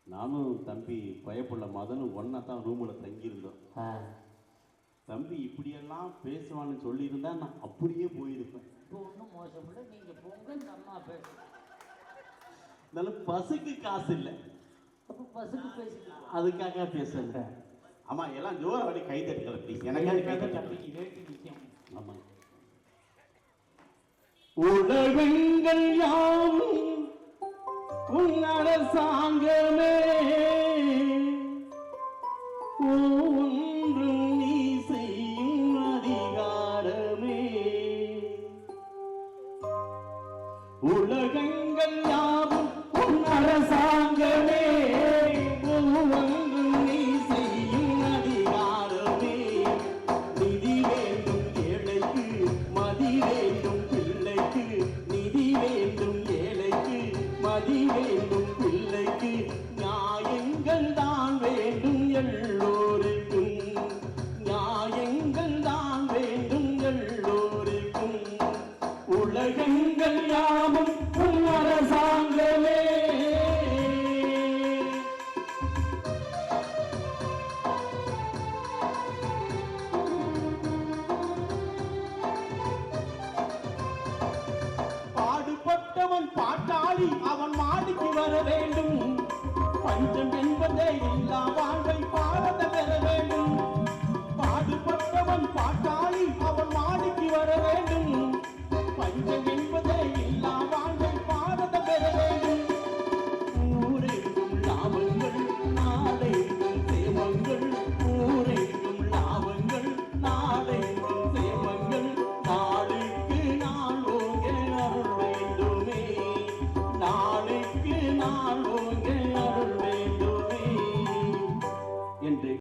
நானும் தம்பி பயப்புள்ள மதனும் ஒன்னா தான் ரூமில் தங்கியிருந்தோம். தம்பி இப்படியெல்லாம் பேசுவான்னு சொல்லியிருந்தா நான் அப்படியே போயிருப்பேன். இப்போ ஒன்றும் மோசம் இல்லை, நீங்கள் பொங்கல் அம்மா பேச இருந்தாலும் பசுக்கு காசு இல்லை. அப்போ பசுக்கு பேசிக்கலாம், அதுக்காக பேசுகிறேன். ஆமாம், எல்லாம் ஜோர அப்படி கை தட்டுக்கல ப்ளீஸ். எனக்காக கை தட்டி ரேட்டு நிற்கும். ஆமாம். உலகங்கள் யாவும் உன் அரசாங்கமே, ஒன்றும் நீ செய்யும் அதிகாரமே. உலகங்கள் யாவும் உன் அரசாங்கமே, ஒன்றும் நீ செய்யும் அதிகாரமே. நிதி வேண்டும் ஏழைக்கு, மதி வேண்டும் பிள்ளைக்கு. நிதி வேண்டும் ஏழைக்கு, மதி வேண்டும் பிள்ளைக்கு. நியாயங்கள் தான் வேண்டும் எல்லோருக்கும், நியாயங்கள் தான் வேண்டும் எல்லோருக்கும். உலகங்கள் யாவும் உன் அரசாங்கமே. பாடுபட்டவன் பாட்டாளி, அவன் மாடிக்கு வர வேண்டும். பஞ்சம் என்பதே இல்லா வாழ்வை பாரத பெற வேண்டும். பாடுபட்டவன் பாட்டாளி, அவன் மாடிக்கு வர வேண்டும்.